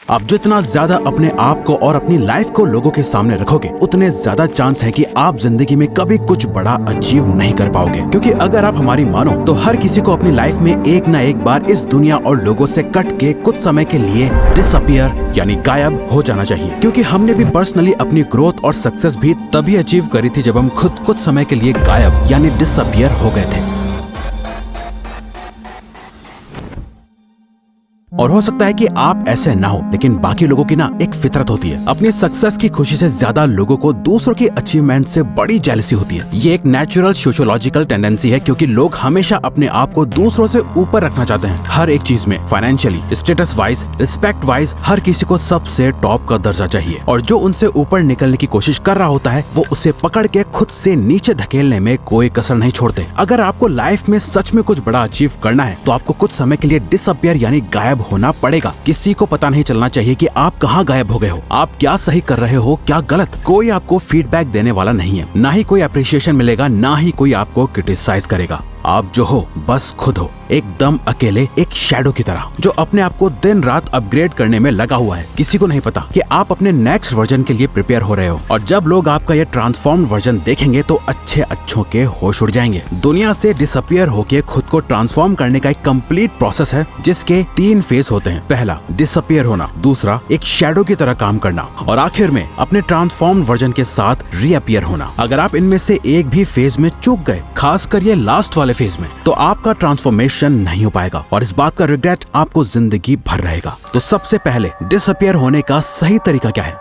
आप जितना ज्यादा अपने आप को और अपनी लाइफ को लोगों के सामने रखोगे, उतने ज्यादा चांस है कि आप जिंदगी में कभी कुछ बड़ा अचीव नहीं कर पाओगे। क्योंकि अगर आप हमारी मानो तो हर किसी को अपनी लाइफ में एक ना एक बार इस दुनिया और लोगों से कट के कुछ समय के लिए डिसअपियर यानी गायब हो जाना चाहिए। क्योंकि हमने भी पर्सनली अपनी ग्रोथ और सक्सेस भी तभी अचीव करी थी जब हम खुद कुछ समय के लिए गायब यानी डिसअपियर हो गए थे। और हो सकता है कि आप ऐसे ना हो, लेकिन बाकी लोगों की ना एक फितरत होती है, अपनी सक्सेस की खुशी से ज्यादा लोगों को दूसरों की अचीवमेंट से बड़ी जेलसी होती है। ये एक नेचुरल सोशियोलॉजिकल टेंडेंसी है, क्योंकि लोग हमेशा अपने आप को दूसरों से ऊपर रखना चाहते हैं। हर एक चीज में, financially, status wise, respect wise, हर किसी को सबसे टॉप का दर्जा चाहिए। और जो उनसे ऊपर निकलने की कोशिश कर रहा होता है, वो उसे पकड़ के खुद से नीचे धकेलने में कोई कसर नहीं छोड़ते। अगर आपको लाइफ में सच में कुछ बड़ा अचीव करना है, तो आपको कुछ समय के लिए डिसअपियर यानी गायब होना पड़ेगा। किसी को पता नहीं चलना चाहिए कि आप कहाँ गायब हो गए हो, आप क्या सही कर रहे हो, क्या गलत। कोई आपको फीडबैक देने वाला नहीं है, ना ही कोई अप्रिशिएशन मिलेगा, ना ही कोई आपको क्रिटिसाइज करेगा। आप जो हो बस खुद हो, एकदम अकेले, एक शैडो की तरह, जो अपने आप को दिन रात अपग्रेड करने में लगा हुआ है। किसी को नहीं पता कि आप अपने नेक्स्ट वर्जन के लिए प्रिपेयर हो रहे हो। और जब लोग आपका ये ट्रांसफॉर्म्ड वर्जन देखेंगे तो अच्छों के होश उड़ जाएंगे। दुनिया से डिसअपियर होके खुद को ट्रांसफॉर्म करने का एक कंप्लीट प्रोसेस है, जिसके 3 फेज होते हैं। पहला डिसअपियर होना, दूसरा एक शैडो की तरह काम करना, और आखिर में अपने ट्रांसफॉर्म्ड वर्जन के साथ रीअपियर होना। अगर आप इनमें से एक भी फेज में चूक गए, खासकर ये लास्ट वाले फेज में, तो आपका ट्रांसफॉर्मेशन नहीं हो पाएगा और इस बात का रिग्रेट आपको जिंदगी भर रहेगा। तो सबसे पहले डिसअपियर होने का सही तरीका क्या है?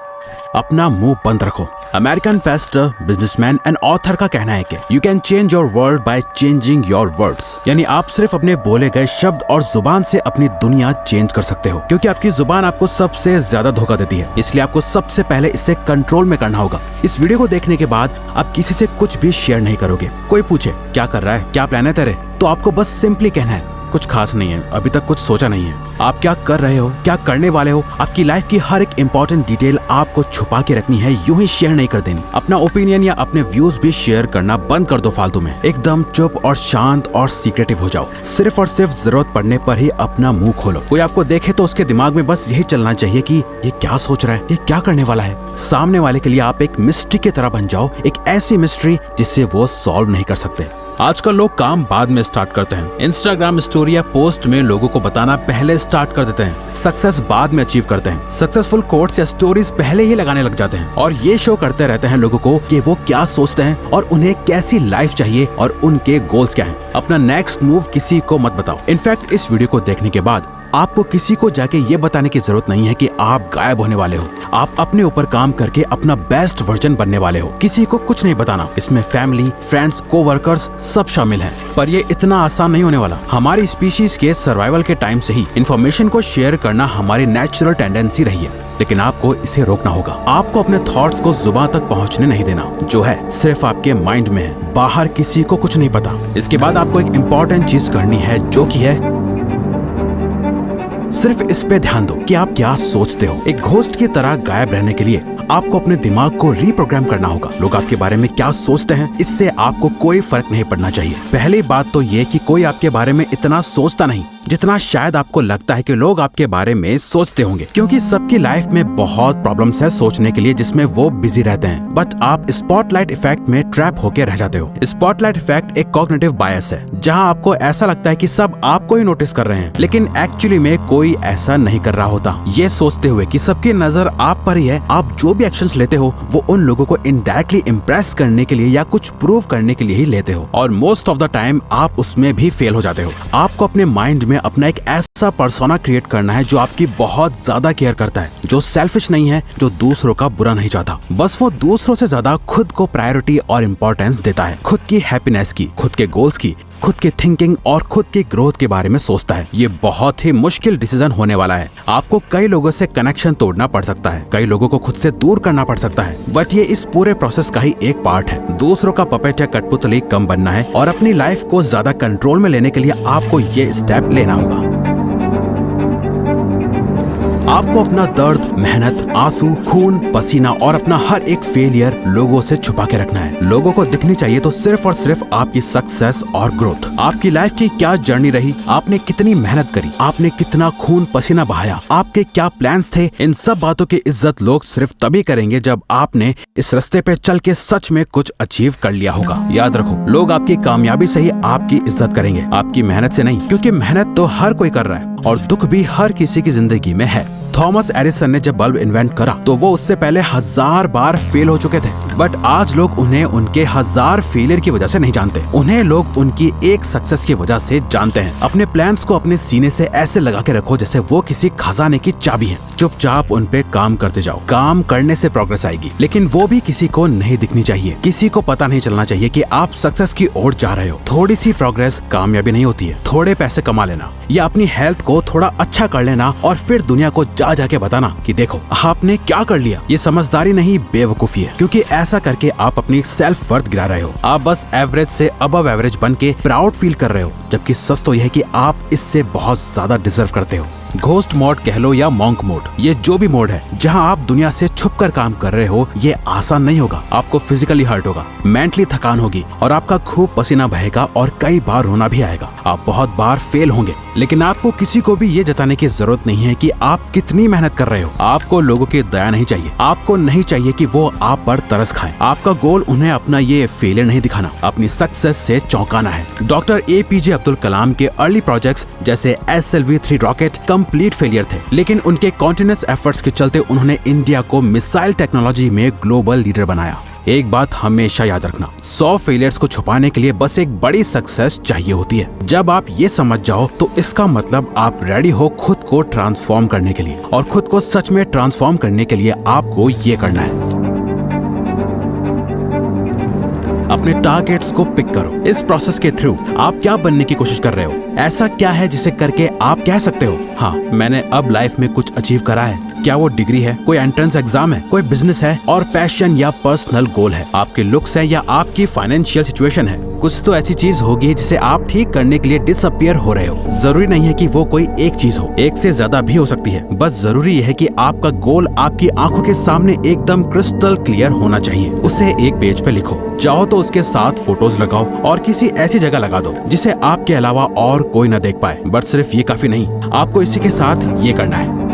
अपना मुंह बंद रखो। American Pasteur, businessman and author का कहना है कि you can change your world by changing your words, यानी आप सिर्फ अपने बोले गए शब्द और जुबान से अपनी दुनिया चेंज कर सकते हो। क्योंकि आपकी जुबान आपको सबसे ज्यादा धोखा देती है, इसलिए आपको सबसे पहले इसे कंट्रोल में करना होगा। इस वीडियो को देखने के बाद आप किसी से कुछ भी शेयर नहीं करोगे। कोई पूछे क्या कर रहा है, क्या प्लान है तेरे, तो आपको बस सिंपली कहना है कुछ खास नहीं है, अभी तक कुछ सोचा नहीं है। आप क्या कर रहे हो, क्या करने वाले हो, आपकी लाइफ की हर एक इंपॉर्टेंट डिटेल आपको छुपा के रखनी है, यूं ही शेयर नहीं कर देनी। अपना ओपिनियन या अपने व्यूज भी शेयर करना बंद कर दो फालतू में। एकदम चुप और शांत और सीक्रेटिव हो जाओ। सिर्फ और सिर्फ जरूरत पड़ने पर ही अपना मुंह खोलो। कोई आपको देखे तो उसके दिमाग में बस यही चलना चाहिए कि ये क्या सोच रहा है, ये क्या करने वाला है। सामने वाले के लिए आप एक मिस्ट्री की तरह बन जाओ, एक ऐसी मिस्ट्री जिसे वो सॉल्व नहीं कर सकते। आजकल लोग काम बाद में स्टार्ट करते हैं। इंस्टाग्राम स्टोरी या पोस्ट में लोगों को बताना पहले स्टार्ट कर देते हैं। सक्सेस बाद में अचीव करते हैं। सक्सेसफुल कोट्स या स्टोरीज पहले ही लगाने लग जाते हैं और ये शो करते रहते हैं लोगों को कि वो क्या सोचते हैं और उन्हें कैसी लाइफ चाहिए और उनके गोल्स क्या हैं। अपना नेक्स्ट मूव किसी को मत बताओ। इनफैक्ट इस वीडियो को देखने के बाद आपको किसी को जाके ये बताने की जरूरत नहीं है कि आप गायब होने वाले हो। आप अपने ऊपर काम करके अपना बेस्ट वर्जन बनने वाले हो। किसी को कुछ नहीं बताना। इसमें फैमिली, फ्रेंड्स, कोवर्कर्स सब शामिल हैं। पर ये इतना आसान नहीं होने वाला। हमारी स्पीशीज के सर्वाइवल के टाइम से ही इंफॉर्मेशन को शेयर करना हमारी नेचुरल टेंडेंसी रही है, लेकिन आपको इसे रोकना होगा। आपको अपने थॉट्स को जुबान तक पहुंचने नहीं देना। जो है सिर्फ आपके माइंड में है, बाहर किसी को कुछ नहीं पता। इसके बाद आपको एक इम्पोर्टेंट चीज करनी है, जो की है सिर्फ इस पे ध्यान दो कि आप क्या सोचते हो। एक घोस्ट की तरह गायब रहने के लिए आपको अपने दिमाग को रीप्रोग्राम करना होगा। लोग आपके बारे में क्या सोचते हैं, इससे आपको कोई फर्क नहीं पड़ना चाहिए। पहली बात तो ये कि कोई आपके बारे में इतना सोचता नहीं जितना शायद आपको लगता है कि लोग आपके बारे में सोचते होंगे। क्योंकि सबकी लाइफ में बहुत प्रॉब्लम्स है सोचने के लिए, जिसमें वो बिजी रहते हैं। बट आप स्पॉटलाइट इफेक्ट में ट्रैप होके रह जाते हो। स्पॉटलाइट इफेक्ट एक कॉग्निटिव बायस है, जहां आपको ऐसा लगता है कि सब आपको ही नोटिस कर रहे हैं, लेकिन एक्चुअली में कोई ऐसा नहीं कर रहा होता। ये सोचते हुए कि सबकी नजर आप पर ही है, आप जो भी एक्शंस लेते हो वो उन लोगों को इनडायरेक्टली इम्प्रेस करने के लिए या कुछ प्रूव करने के लिए ही लेते हो, और मोस्ट ऑफ द टाइम आप उसमें भी फेल हो जाते हो। आपको अपने माइंड में अपना एक ऐसा पर्सोना क्रिएट करना है जो आपकी बहुत ज्यादा केयर करता है, जो सेल्फिश नहीं है, जो दूसरों का बुरा नहीं चाहता। बस वो दूसरों से ज्यादा खुद को प्रायोरिटी और इम्पोर्टेंस देता है। खुद की हैप्पीनेस की, खुद के गोल्स की, खुद की थिंकिंग और खुद की ग्रोथ के बारे में सोचता है। ये बहुत ही मुश्किल डिसीजन होने वाला है। आपको कई लोगों से कनेक्शन तोड़ना पड़ सकता है, कई लोगों को खुद से दूर करना पड़ सकता है, बट ये इस पूरे प्रोसेस का ही एक पार्ट है। दूसरों का पपेट या कठपुतली कम बनना है और अपनी लाइफ को ज्यादा कंट्रोल में लेने के लिए आपको ये स्टेप लेना होगा। आपको अपना दर्द, मेहनत, आंसू, खून, पसीना और अपना हर एक फेलियर लोगों से छुपा के रखना है। लोगों को दिखनी चाहिए तो सिर्फ और सिर्फ आपकी सक्सेस और ग्रोथ। आपकी लाइफ की क्या जर्नी रही, आपने कितनी मेहनत करी, आपने कितना खून पसीना बहाया, आपके क्या प्लान्स थे, इन सब बातों की इज्जत लोग सिर्फ तभी करेंगे जब आपने इस रास्ते पे चल के सच में कुछ अचीव कर लिया होगा। याद रखो, लोग आपकी कामयाबी से ही आपकी इज्जत करेंगे, आपकी मेहनत से नहीं, क्योंकि मेहनत तो हर कोई कर रहा है और दुख भी हर किसी की जिंदगी में है। थॉमस एडिसन ने जब बल्ब इन्वेंट करा तो वो उससे पहले 1000 बार फेल हो चुके थे, बट आज लोग उन्हें उनके 1000 फेलियर की वजह से नहीं जानते, उन्हें लोग उनकी एक सक्सेस की वजह से जानते हैं। अपने प्लान्स को अपने सीने से ऐसे लगा के रखो जैसे वो किसी खजाने की चाबी है। चुपचाप उन पे काम करते जाओ, काम करने से प्रोग्रेस आएगी, लेकिन वो भी किसी को नहीं दिखनी चाहिए। किसी को पता नहीं चलना चाहिए कि आप सक्सेस की ओर जा रहे हो। थोड़ी सी प्रोग्रेस कामयाबी नहीं होती है। थोड़े पैसे कमा लेना या अपनी हेल्थ को थोड़ा अच्छा कर लेना और फिर दुनिया को जाके बताना कि देखो आपने क्या कर लिया, ये समझदारी नहीं, बेवकूफी है, क्योंकि ऐसा करके आप अपनी सेल्फ वर्थ गिरा रहे हो। आप बस एवरेज से अबव एवरेज बन के प्राउड फील कर रहे हो, जबकि सच तो यह है कि आप इससे बहुत ज्यादा डिजर्व करते हो। घोस्ट मोड कह लो या मॉन्क मोड, ये जो भी मोड है जहां आप दुनिया से छुपकर काम कर रहे हो, ये आसान नहीं होगा। आपको फिजिकली हर्ट होगा, मेंटली थकान होगी और आपका खूब पसीना बहेगा और कई बार रोना भी आएगा। आप बहुत बार फेल होंगे, लेकिन आपको किसी को भी ये जताने की जरूरत नहीं है कि आप कितनी मेहनत कर रहे हो। आपको लोगों की दया नहीं चाहिए, आपको नहीं चाहिए कि वो आप पर तरस खाएं। आपका गोल उन्हें अपना ये फेलियर नहीं दिखाना, अपनी सक्सेस से चौंकाना है। डॉक्टर APJ अब्दुल कलाम के अर्ली प्रोजेक्ट्स जैसे SLV-3 रॉकेट कंप्लीट फेलियर थे, लेकिन उनके कॉन्टिन्यूअस एफर्ट्स के चलते उन्होंने इंडिया को मिसाइल टेक्नोलॉजी में ग्लोबल लीडर बनाया। एक बात हमेशा याद रखना, 100 फेलियर्स को छुपाने के लिए बस एक बड़ी सक्सेस चाहिए होती है। जब आप ये समझ जाओ तो इसका मतलब आप रेडी हो खुद को ट्रांसफॉर्म करने के लिए, और खुद को सच में ट्रांसफॉर्म करने के लिए आपको ये करना है। अपने टारगेट्स को पिक करो। इस प्रोसेस के थ्रू आप क्या बनने की कोशिश कर रहे हो? ऐसा क्या है जिसे करके आप कह सकते हो, हाँ मैंने अब लाइफ में कुछ अचीव करा है? क्या वो डिग्री है, कोई एंट्रेंस एग्जाम है, कोई बिजनेस है और पैशन या पर्सनल गोल है, आपके लुक्स है या आपकी फाइनेंशियल सिचुएशन है? कुछ तो ऐसी चीज होगी जिसे आप ठीक करने के लिए डिसअपियर हो रहे हो। जरूरी नहीं है कि वो कोई एक चीज हो, एक से ज्यादा भी हो सकती है। बस जरूरी है कि आपका गोल आपकी आंखों के सामने एकदम क्रिस्टल क्लियर होना चाहिए। उसे एक पेज पे लिखो, चाहो तो उसके साथ फोटोज लगाओ और किसी ऐसी जगह लगा दो जिसे आपके अलावा और कोई न देख पाए। बट सिर्फ ये काफी नहीं, आपको इसी के साथ ये करना है।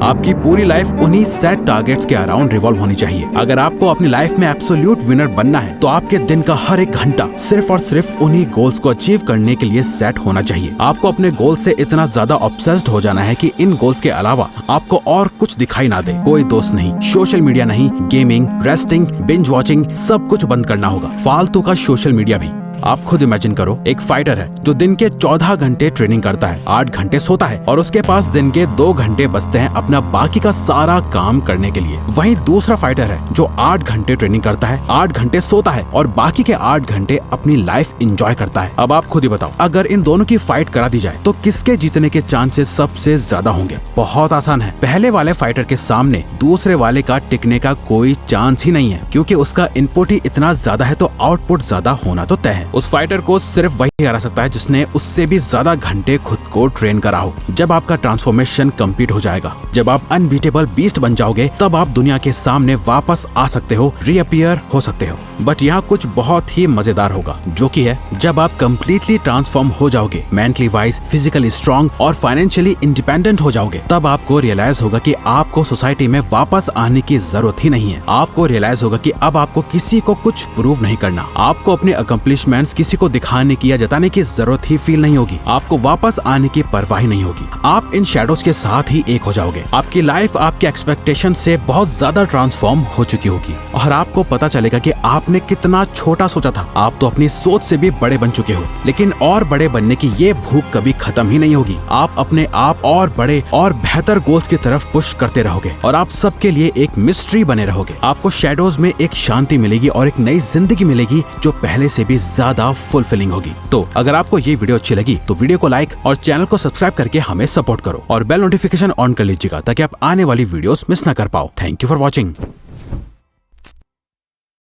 आपकी पूरी लाइफ उन्हीं सेट टारगेट्स के अराउंड रिवॉल्व होनी चाहिए। अगर आपको अपनी लाइफ में एब्सोल्यूट विनर बनना है तो आपके दिन का हर एक घंटा सिर्फ और सिर्फ उन्हीं गोल्स को अचीव करने के लिए सेट होना चाहिए। आपको अपने गोल से इतना ज्यादा ऑब्सेस्ड हो जाना है कि इन गोल्स के अलावा आपको और कुछ दिखाई ना दे। कोई दोस्त नहीं, सोशल मीडिया नहीं, गेमिंग, रेस्टिंग, बिंज वॉचिंग, सब कुछ बंद करना होगा, फालतू का सोशल मीडिया भी। आप खुद इमेजिन करो, एक फाइटर है जो दिन के 14 घंटे ट्रेनिंग करता है, 8 घंटे सोता है और उसके पास दिन के 2 घंटे बचते हैं अपना बाकी का सारा काम करने के लिए। वहीं दूसरा फाइटर है जो 8 घंटे ट्रेनिंग करता है, 8 घंटे सोता है और बाकी के 8 घंटे अपनी लाइफ एंजॉय करता है। अब आप खुद ही बताओ, अगर इन दोनों की फाइट करा दी जाए तो किसके जीतने के चांसेस सबसे ज्यादा होंगे? बहुत आसान है, पहले वाले फाइटर के सामने दूसरे वाले का टिकने का कोई चांस ही नहीं है, क्योंकि उसका इनपुट ही इतना ज्यादा है तो आउटपुट ज्यादा होना तो तय है। उस फाइटर को सिर्फ वही हरा सकता है जिसने उससे भी ज्यादा घंटे खुद को ट्रेन करा हो। जब आपका ट्रांसफॉर्मेशन कंप्लीट हो जाएगा, जब आप अनबीटेबल बीस्ट बन जाओगे, तब आप दुनिया के सामने वापस आ सकते हो, रीअपियर हो सकते हो। बट यहाँ कुछ बहुत ही मजेदार होगा, जो कि है जब आप कम्प्लीटली ट्रांसफॉर्म हो जाओगे, मेंटली वाइज, फिजिकली स्ट्रॉन्ग और फाइनेंशियली इंडिपेंडेंट हो जाओगे, तब आपको रियलाइज होगा कि आपको सोसाइटी में वापस आने की जरूरत ही नहीं है। आपको रियलाइज होगा कि अब आपको किसी को कुछ प्रूव नहीं करना, आपको अपने अकम्प्लिशमेंट्स किसी को दिखाने की या जताने की जरूरत ही फील नहीं होगी, आपको वापस आने की परवाह नहीं होगी। आप इन शैडोज के साथ ही एक हो जाओगे। आपकी लाइफ आपके एक्सपेक्टेशन से बहुत ज्यादा ट्रांसफॉर्म हो चुकी होगी और आपको पता चलेगा कि आपने कितना छोटा सोचा था। आप तो अपनी सोच से भी बड़े बन चुके हो, लेकिन और बड़े बनने की ये भूख कभी खत्म ही नहीं होगी। आप अपने आप और बड़े और बेहतर गोल्स की तरफ पुश करते रहोगे और आप सबके लिए एक मिस्ट्री बने रहोगे। आपको शैडोज में एक शांति मिलेगी और एक नई जिंदगी मिलेगी जो पहले से भी ज्यादा फुलफिलिंग होगी। तो अगर आपको ये वीडियो अच्छी लगी तो वीडियो को लाइक और चैनल को सब्सक्राइब करके हमें सपोर्ट करो और बेल नोटिफिकेशन ऑन कर लीजिएगा ताकि आप आने वाली वीडियोस मिस ना कर पाओ। Thank you for watching.